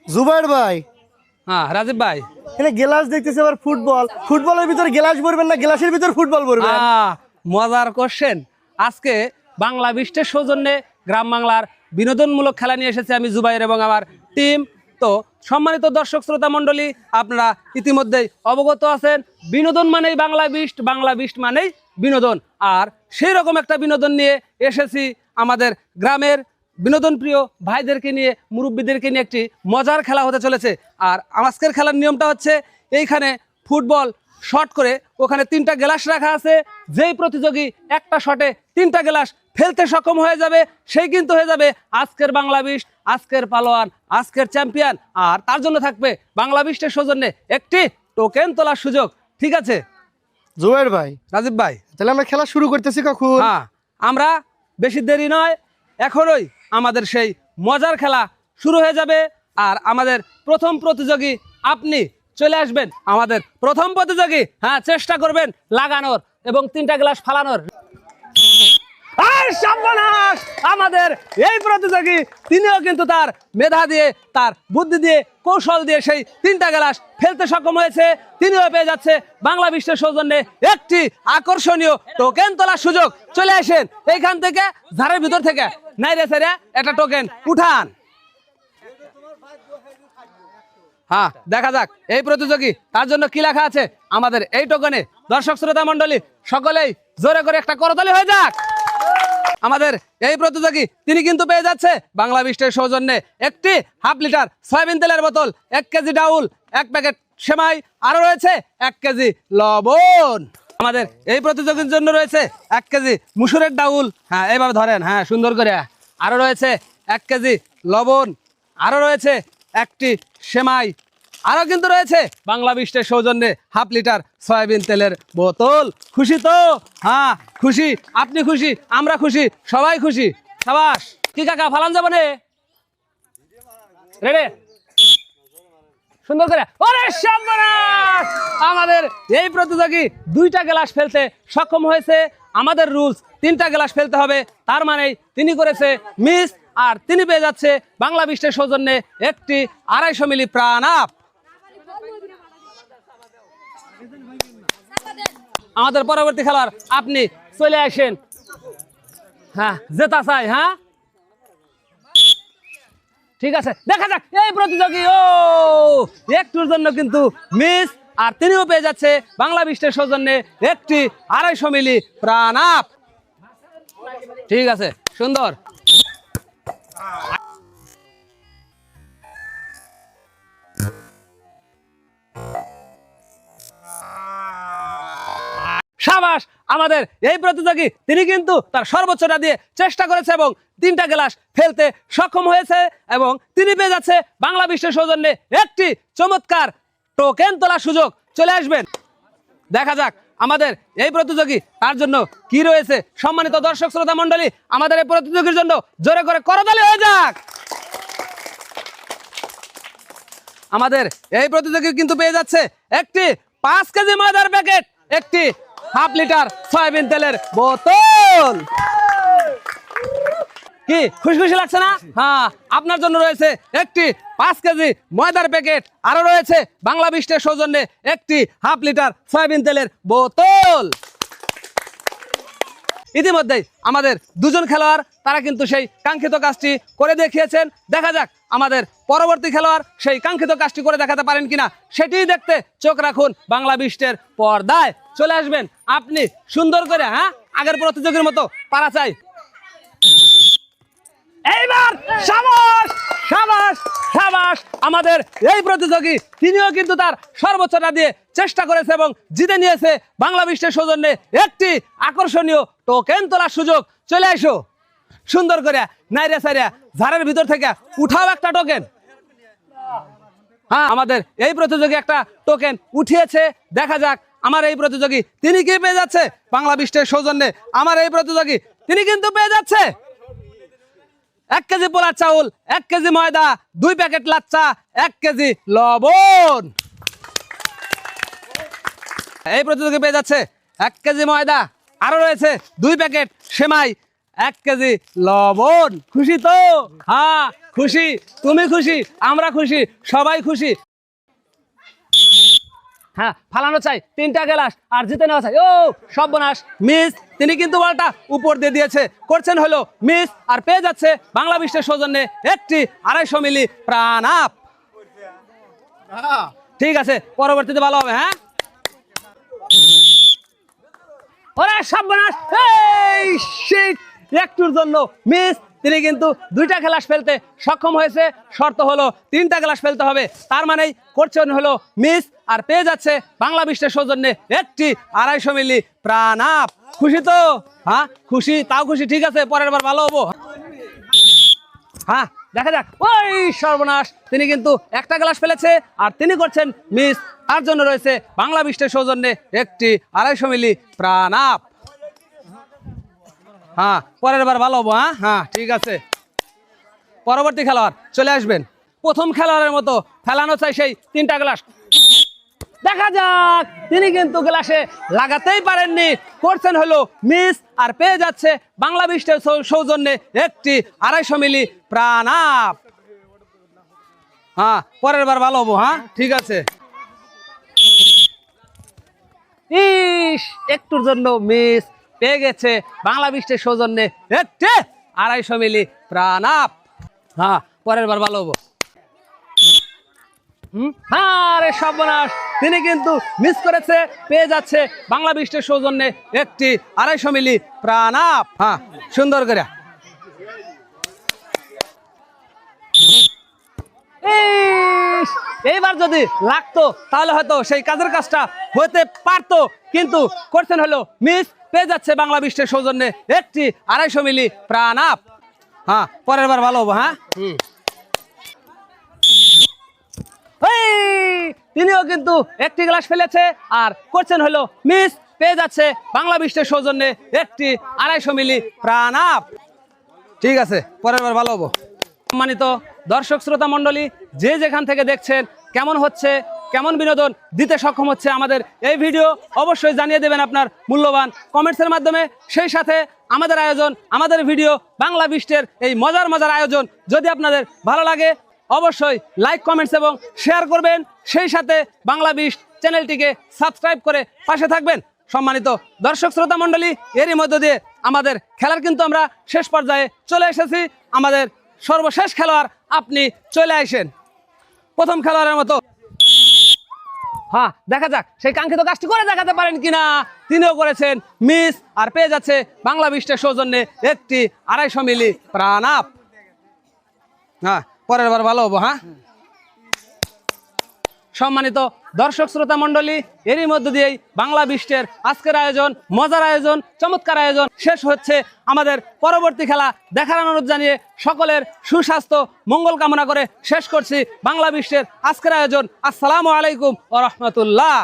জুবাইর ভাই, হ্যাঁ রাজীব ভাই, এখানে গ্লাস দেখতেছি আবার ফুটবল। ফুটবলের ভিতরে গ্লাস ভরবেন না গ্লাসের ভিতর ফুটবল ভরবেন? মজার কোশ্চেন। আজকে বাংলা বিস্টের সৌজন্যে গ্রাম বাংলার বিনোদনমূলক খেলা নিয়ে এসেছে আমি জুবাইর এবং আমার টিম। তো সম্মানিত দর্শক শ্রোতা মণ্ডলী, আপনারা ইতিমধ্যেই অবগত আছেন, বিনোদন মানেই বাংলা বিস্ট, বাংলা বিস্ট মানেই বিনোদন। আর সেই রকম একটা বিনোদন নিয়ে এসেছি আমাদের গ্রামের বিনোদন প্রিয় ভাইদেরকে নিয়ে, মুরব্বীদেরকে নিয়ে একটি মজার খেলা হতে চলেছে। আর আজকের খেলার নিয়মটা হচ্ছে, এইখানে ফুটবল শট করে ওখানে 3টা গ্লাস রাখা আছে। যেই প্রতিযোগী একটা শটে 3টা গ্লাস ফেলতে সক্ষম হয়ে যাবে, সেই কিন্তু হয়ে যাবে আজকের বাংলা বিস্ট, আজকের পালোয়ান, আজকের চ্যাম্পিয়ন। আর তার জন্য থাকবে বাংলা বিস্টের সৌজন্যে একটি টোকেন তোলার সুযোগ। ঠিক আছে জুবাইর ভাই, রাজীব ভাই, তাহলে আমরা খেলা শুরু করতেছি কখন? হ্যাঁ, আমরা বেশি দেরি নয়, এখনই আমাদের সেই মজার খেলা শুরু হয়ে যাবে। আর আমাদের প্রথম প্রতিযোগী আপনি চলে আসবেন। আমাদের প্রথম প্রতিযোগী, হ্যাঁ, চেষ্টা করবেন লাগানোর এবং 3টা গ্লাস ফালানোর। আর সর্বনাশ! আমাদের এই প্রতিযোগী তিনিও কিন্তু তার মেধা দিয়ে, তার বুদ্ধি দিয়ে, কৌশল দিয়ে সেই 3টা গ্লাস ফেলতে সক্ষম হয়েছে। তিনিও পেয়ে যাচ্ছে বাংলা বিশ্বের সৌজন্যে একটি আকর্ষণীয় টোকেন তোলার সুযোগ। চলে আসেন এইখান থেকে, ঝাড়ের ভিতর থেকে নাই রে স্যার একটা টোকেন উঠান। হ্যাঁ, দেখা যাক এই প্রতিযোগী তার জন্য কি লেখা আছে আমাদের এই টোকেনে। দর্শক শ্রোতা মণ্ডলী, সকলেই জোরে করে একটা করতালি হয়ে যাক। আমাদের এই প্রতিযোগী তিনি কিন্তু পেয়ে যাচ্ছে বাংলা বিস্টের সৌজন্যে একটি 1/2 লিটার সয়াবিন তেলের বোতল, 1 কেজি ডাউল, 1 প্যাকেট সেমাই, আরো রয়েছে 1 কেজি লবণ। আমাদের এই প্রতিযোগীর জন্য রয়েছে 1 কেজি মুসুরের ডাউল, হ্যাঁ এইভাবে ধরেন, হ্যাঁ সুন্দর করে, আরো রয়েছে 1 কেজি লবণ, আরো রয়েছে একটি সেমাই, আরো কিন্তু রয়েছে বাংলা বিস্টের সৌজন্যে 1/2 লিটার সয়াবিন তেলের বোতল। খুশি তো? হ্যাঁ খুশি, আপনি খুশি, আমরা খুশি, সবাই খুশি। সাবাস। কি কাকা, ফালান যাবো নে? রেডি? সুন্দর করে। ওরে সর্বনাশ! আমাদের এই প্রতিযোগী 2টা গ্লাস ফেলতে সক্ষম হয়েছে। আমাদের রুলস 3টা গ্লাস ফেলতে হবে, তার মানে তিনি করেছে মিস। আর তিনি পেয়ে যাচ্ছে বাংলা বিস্টের সৌজন্যে একটি 250 মিলি প্রাণ আপ। আমাদের পরবর্তী খেলোয়াড় আপনি চলে আসেন। হ্যাঁ, জেতা চাই। হ্যাঁ ঠিক আছে, দেখা যাক এই প্রতিযোগী। ও একটুর জন্য কিন্তু মিস। আর তিনিও পেয়ে যাচ্ছে বাংলা বিস্টের সৌজন্যে একটি 250 মিলি প্রাণ আপ। ঠিক আছে, সুন্দর। সাবাস। আমাদের এই প্রতিযোগী তিনি কিন্তু তার সর্বোচ্চটা দিয়ে চেষ্টা করেছে এবং 3টা গ্লাস ফেলতে সক্ষম হয়েছে এবং তিনি পেয়ে যাচ্ছে বাংলা বিশ্বের সৌজন্যে একটি চমৎকার টোকেন তোলার সুযোগ। চলে আসবেন, দেখা যাক আমাদের এই প্রতিযোগী তার জন্য কি রয়েছে। সম্মানিত দর্শক শ্রোতা মণ্ডলী, আমাদের এই প্রতিযোগীর জন্য জোরে করে করতালি হয়ে যাক। আমাদের এই প্রতিযোগী কিন্তু পেয়ে যাচ্ছে একটি 5 কেজি ময়দার প্যাকেট, একটি 1/2 লিটার সয়াবিন তেলের বোতল। কি খুশি খুশি লাগছে না? হ্যাঁ, আপনার জন্য রয়েছে একটি 5 কেজি ময়দার প্যাকেট, আরো রয়েছে বাংলা বিস্টের সৌজন্যে একটি 1/2 লিটার সয়াবিন তেলের বোতল। ইতিমধ্যেই আমাদের 2জন খেলোয়াড় তারা কিন্তু সেই কাঙ্ক্ষিত কাজটি করে দেখিয়েছেন। দেখা যাক আমাদের পরবর্তী খেলোয়াড় সেই কাঙ্ক্ষিত কাজটি করে দেখাতে পারেন কিনা, সেটিই দেখতে চোখ রাখুন বাংলা বিস্টের পর্দায়। চলে আসবেন আপনি সুন্দর করে, হ্যাঁ আগের প্রতিযোগীর মতো পারা চাই। এইবার সাবাস সাবাস সাবাস। আমাদের এই প্রতিযোগী তিনিও কিন্তু তার সর্বোচ্চটা দিয়ে চেষ্টা করেছে এবং জিতে নিয়েছে বাংলা বিস্টের সৌজন্যে একটি আকর্ষণীয় টোকেন তোলার সুযোগ। চলে আসো সুন্দর করে, নাইরে সাইরা ঝাড়ের ভিতর থেকে উঠাও একটা টোকেন। হ্যাঁ, আমাদের এই প্রতিযোগী একটা টোকেন উঠিয়েছে। দেখা যাক আমার এই প্রতিযোগী তিনি কি পেয়ে যাচ্ছে বাংলা বিস্টের সৌজন্যে। আমার এই প্রতিযোগী তিনি কিন্তু পেয়ে যাচ্ছে 1 কেজি পোলার চাউল, 1 কেজি ময়দা, 2 প্যাকেট লাচ্চা, 1 কেজি লবণ। এই প্রতিযোগী পেয়ে যাচ্ছে 1 কেজি ময়দা, আরো রয়েছে 2 প্যাকেট সেমাই, 1 কেজি লবণ। খুশি তো? হ্যাঁ খুশি, তুমি খুশি, আমরা খুশি, সবাই খুশি। হ্যাঁ ফালানো চাই 3টা গ্লাস আর জিতে নেওয়া চাই। ও সর্বনাশ, মিস তিনি কিন্তু বলটা উপর দিয়ে দিয়েছে। করছেন হলো মিস আর পেয়ে যাচ্ছে বাংলা বিশ্বের সৌজন্যে একটি 250 মিলি প্রাণ আপ। ঠিক আছে, পরবর্তীতে ভালো হবে। হ্যাঁ ওরে সর্বনাশ, এই শিট, একটুর জন্য মিস। তিনি কিন্তু 2টা গ্লাস ফেলতে সক্ষম হয়েছে। শর্ত হলো 3টা গ্লাস ফেলতে হবে। তার মানেই করছেন হলো মিস আর পেয়ে যাচ্ছে বাংলা বিশ্বের সৌজন্যে একটি 250 মিলি প্রাণ আপ। খুশি তো? হ্যাঁ খুশি, তাও খুশি। ঠিক আছে, পরের বার ভালো হবো। হ্যাঁ দেখা যাক। ওই সর্বনাশ, তিনি কিন্তু 1টা গ্লাস ফেলেছে আর তিনি করছেন মিস। তার জন্য রয়েছে বাংলা বিশ্বের সৌজন্যে একটি 250 মিলি প্রাণ আপ। হ্যাঁ পরের বার ভালো হবো। হ্যাঁ হ্যাঁ ঠিক আছে, পরবর্তী খেলোয়াড় চলে আসবেন। প্রথম খেলোয়াড়ের মতো ফেলানো চাই সেই 3টা গ্লাস। দেখা যাক, তিনি কিন্তু গ্লাসে লাগাতেই পারেননি। করছেন হলো মিস আর পেয়ে যাচ্ছে বাংলা বিশ্বের সৌজন্যে একটি 250 মিলি প্রাণ আপ। হ্যাঁ পরের বার ভালো হবো। হ্যাঁ ঠিক আছে। ইস, একটুর জন্য মিস, পেয়ে গেছে বাংলা বিশ্বের সৌজন্যে একটি 250 মিলি প্রাণ আপ। হ্যাঁ পরের বার ভালো হবো। আরে সর্বনাশ, তিনি কিন্তু মিস করেছে। পেয়ে যাচ্ছে বাংলা বিশ্বের সৌজন্যে একটি 250 মিলি প্রাণ আপ। হ্যাঁ সুন্দর করে। এইবার যদি লাগতো তাহলে হয়তো সেই কাজের কাজটা হতে পারতো, কিন্তু করছেন হলো মিস। পেয়ে যাচ্ছে বাংলা বিশ্বের সৌজন্যে একটি 250 মিলি প্রাণ আপ। হ্যাঁ পরের বার ভালো হবো। হ্যাঁ তিনিও কিন্তু একটি গ্লাস ফেলেছে আর করছেন হলো মিস। পেয়ে যাচ্ছে বাংলা বিশ্বের সৌজন্যে একটি 250 মিলি প্রাণ আপ। ঠিক আছে, পরের বার ভালো হবো। সম্মানিত দর্শক শ্রোতা মণ্ডলী, যে যেখান থেকে দেখছেন, কেমন হচ্ছে, কেমন বিনোদন দিতে সক্ষম হচ্ছে আমাদের এই ভিডিও, অবশ্যই জানিয়ে দেবেন আপনার মূল্যবান কমেন্টসের মাধ্যমে। সেই সাথে আমাদের আয়োজন, আমাদের ভিডিও, বাংলা বিশ্বের এই মজার মজার আয়োজন যদি আপনাদের ভালো লাগে, অবশ্যই লাইক, কমেন্টস এবং শেয়ার করবেন। সেই সাথে বাংলা বিশ্ব চ্যানেলটিকে সাবস্ক্রাইব করে পাশে থাকবেন। সম্মানিত দর্শক শ্রোতা মণ্ডলী, এরই মধ্য দিয়ে আমাদের খেলার কিন্তু আমরা শেষ পর্যায়ে চলে এসেছি। আমাদের সর্বশেষ খেলোয়াড় আপনি চলে আসেন প্রথম খেলোয়াড়ের মতো। হ্যাঁ দেখা যাক সেই কাঙ্ক্ষিত কাজটি করে দেখাতে পারেন কিনা। তিনিও করেছেন মিস আর পেয়ে যাচ্ছে বাংলা বিশ্বের সৌজন্যে একটি 250 মিলি প্রাণ আপ। হ্যাঁ পরের বার ভালো হবো। হ্যাঁ সম্মানিত দর্শক শ্রোতা মণ্ডলী, এরই মধ্য দিয়েই বাংলা বিশ্বের আজকের আয়োজন, মজার আয়োজন, চমৎকার আয়োজন শেষ হচ্ছে। আমাদের পরবর্তী খেলা দেখার অনুরোধ জানিয়ে সকলের সুস্বাস্থ্য মঙ্গল কামনা করে শেষ করছি বাংলা বিশ্বের আজকের আয়োজন। আসসালামু আলাইকুম ওয়া রাহমাতুল্লাহ।